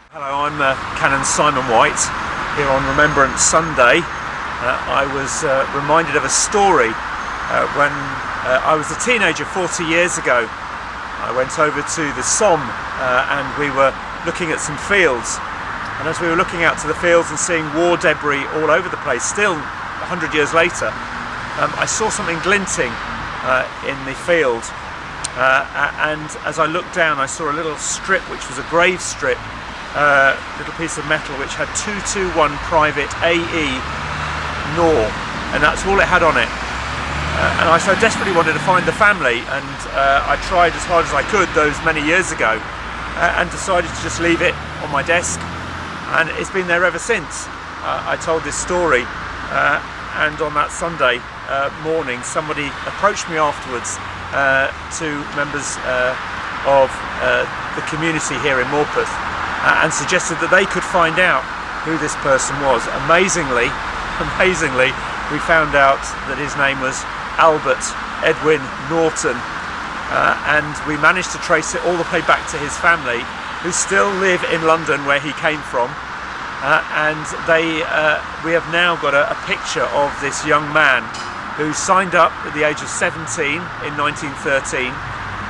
Hello, I'm Canon Simon White here on Remembrance Sunday. I was reminded of a story when I was a teenager 40 years ago. I went over to the Somme and we were looking at some fields, and as we were looking out to the fields and seeing war debris all over the place, still 100 years later, I saw something glinting in the field, and as I looked down I saw a little strip which was a grave strip, little piece of metal which had 221 Private A.E. Nor, and that's all it had on it. And I so desperately wanted to find the family, and I tried as hard as I could those many years ago, and decided to just leave it on my desk, and it's been there ever since. I told this story, and on that Sunday morning somebody approached me afterwards, two members of the community here in Morpeth, and suggested that they could find out who this person was. Amazingly, we found out that his name was Arthur Edwin Norton, and we managed to trace it all the way back to his family, who still live in London where he came from, and we have now got a picture of this young man who signed up at the age of 17 in 1913,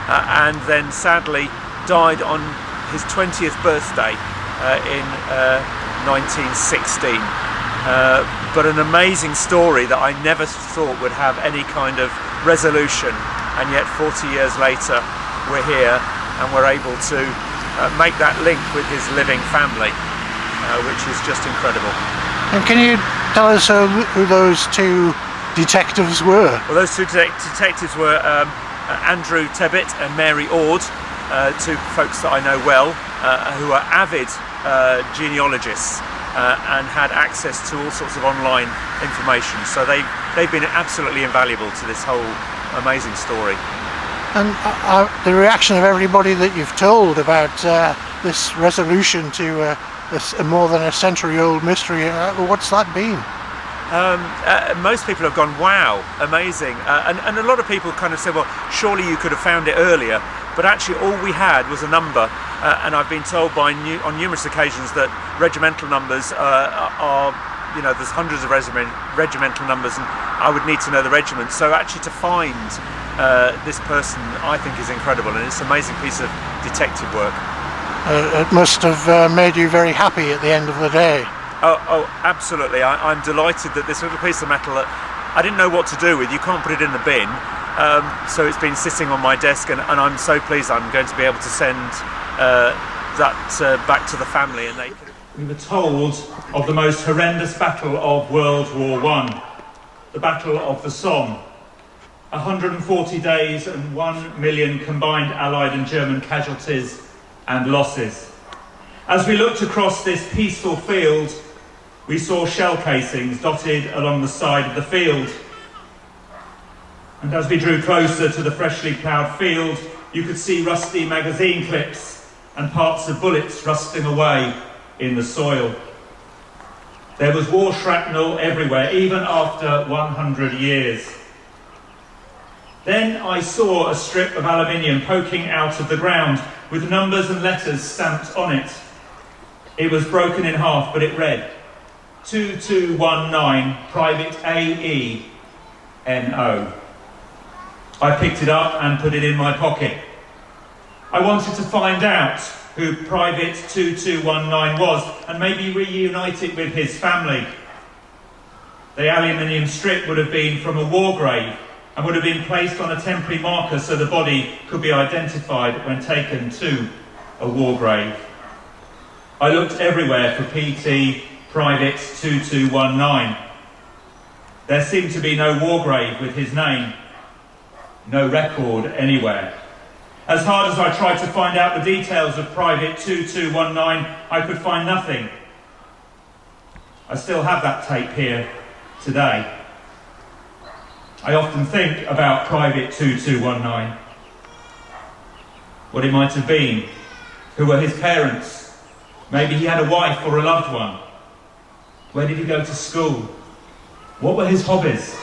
and then sadly died on his 20th birthday in 1916. But an amazing story that I never thought would have any kind of resolution, and yet 40 years later we're here and we're able to make that link with his living family, which is just incredible. And can you tell us who those two detectives were? Well, those two detectives were Andrew Tebbutt and Mary Ord, two folks that I know well, who are avid genealogists and had access to all sorts of online information. So they've been absolutely invaluable to this whole amazing story. And the reaction of everybody that you've told about this resolution to a more than a century-old mystery, what's that been? Most people have gone, wow, amazing, and a lot of people kind of said, well, surely you could have found it earlier, but actually all we had was a number, and I've been told on numerous occasions that regimental numbers are, you know, there's hundreds of regimental numbers, and I would need to know the regiment. So actually to find this person, I think, is incredible, and it's an amazing piece of detective work. It must have made you very happy at the end of the day. Oh, absolutely. I'm delighted that this little piece of metal that I didn't know what to do with, you can't put it in the bin, so it's been sitting on my desk, and I'm so pleased I'm going to be able to send that back to the family. And we were told of the most horrendous battle of World War I, the Battle of the Somme. 140 days and 1 million combined Allied and German casualties and losses. As we looked across this peaceful field, we saw shell casings dotted along the side of the field. And as we drew closer to the freshly ploughed field, you could see rusty magazine clips and parts of bullets rusting away in the soil. There was war shrapnel everywhere, even after 100 years. Then I saw a strip of aluminium poking out of the ground with numbers and letters stamped on it. It was broken in half, but it read 2219 Private A.E. N.O. I picked it up and put it in my pocket. I wanted to find out who Private 2219 was and maybe reunite it with his family. The aluminium strip would have been from a war grave and would have been placed on a temporary marker so the body could be identified when taken to a war grave. I looked everywhere for PT Private 2219. There seemed to be no war grave with his name, no record anywhere. As hard as I tried to find out the details of Private 2219, I could find nothing. I still have that tape here today. I often think about Private 2219, what it might have been, who were his parents. Maybe he had a wife or a loved one. Where did he go to school? What were his hobbies?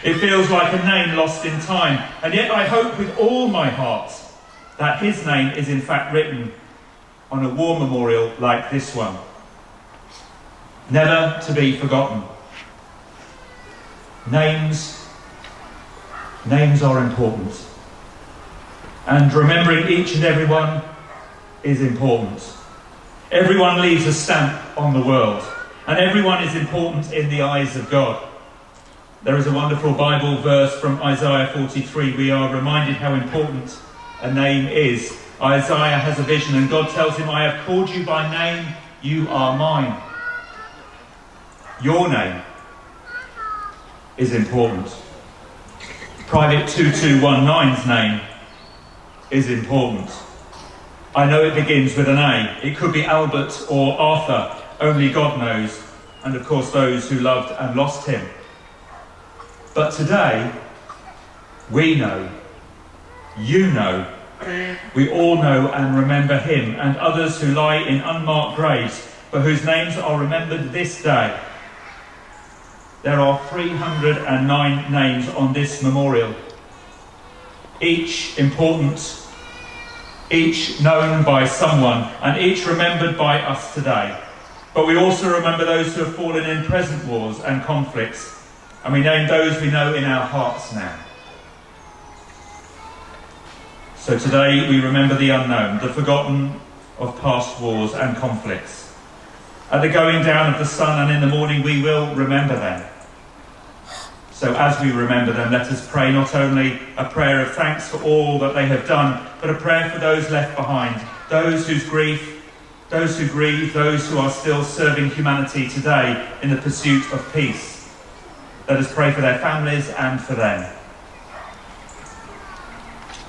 It feels like a name lost in time, and yet I hope with all my heart that his name is in fact written on a war memorial like this one. Never to be forgotten. Names are important. And remembering each and every one is important. Everyone leaves a stamp on the world, and everyone is important in the eyes of God. There is a wonderful Bible verse from Isaiah 43. We are reminded how important a name is. Isaiah has a vision and God tells him, "I have called you by name, you are mine." Your name is important. Private 2219's name is important. I know it begins with an A. It could be Albert or Arthur, only God knows, and of course those who loved and lost him. But today, we know, you know, we all know and remember him and others who lie in unmarked graves, but whose names are remembered this day. There are 309 names on this memorial, each important, each known by someone, and each remembered by us today. But we also remember those who have fallen in present wars and conflicts, and we name those we know in our hearts now. So today we remember the unknown, the forgotten of past wars and conflicts. At the going down of the sun and in the morning we will remember them. So as we remember them, let us pray not only a prayer of thanks for all that they have done, but a prayer for those left behind, those who grieve, those who are still serving humanity today in the pursuit of peace. Let us pray for their families and for them.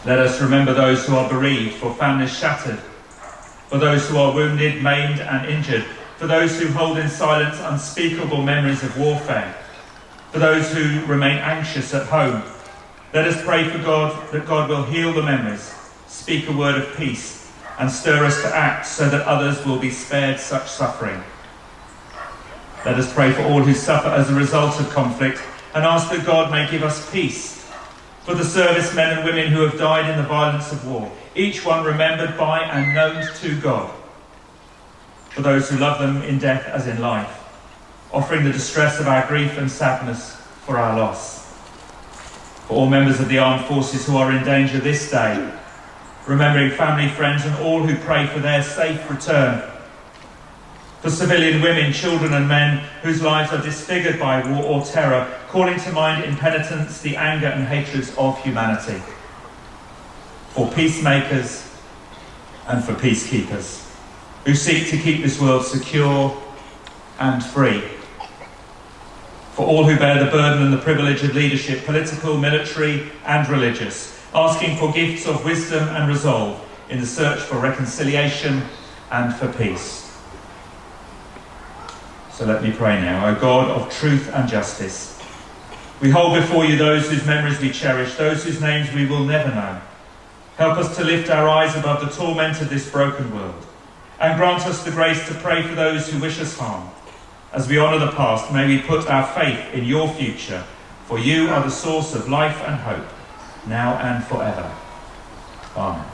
Let us remember those who are bereaved, for families shattered, for those who are wounded, maimed and injured, for those who hold in silence unspeakable memories of warfare, for those who remain anxious at home. Let us pray for God, that God will heal the memories, speak a word of peace, and stir us to act so that others will be spared such suffering. Let us pray for all who suffer as a result of conflict and ask that God may give us peace. For the servicemen and women who have died in the violence of war, each one remembered by and known to God. For those who love them in death as in life, offering the distress of our grief and sadness for our loss. For all members of the armed forces who are in danger this day, remembering family, friends and all who pray for their safe return. For civilian women, children and men whose lives are disfigured by war or terror, calling to mind in penitence the anger and hatreds of humanity. For peacemakers and for peacekeepers who seek to keep this world secure and free. For all who bear the burden and the privilege of leadership, political, military and religious, asking for gifts of wisdom and resolve in the search for reconciliation and for peace. So let me pray now. O God of truth and justice, we hold before you those whose memories we cherish, those whose names we will never know. Help us to lift our eyes above the torment of this broken world, and grant us the grace to pray for those who wish us harm. As we honour the past, may we put our faith in your future, for you are the source of life and hope, now and forever. Amen.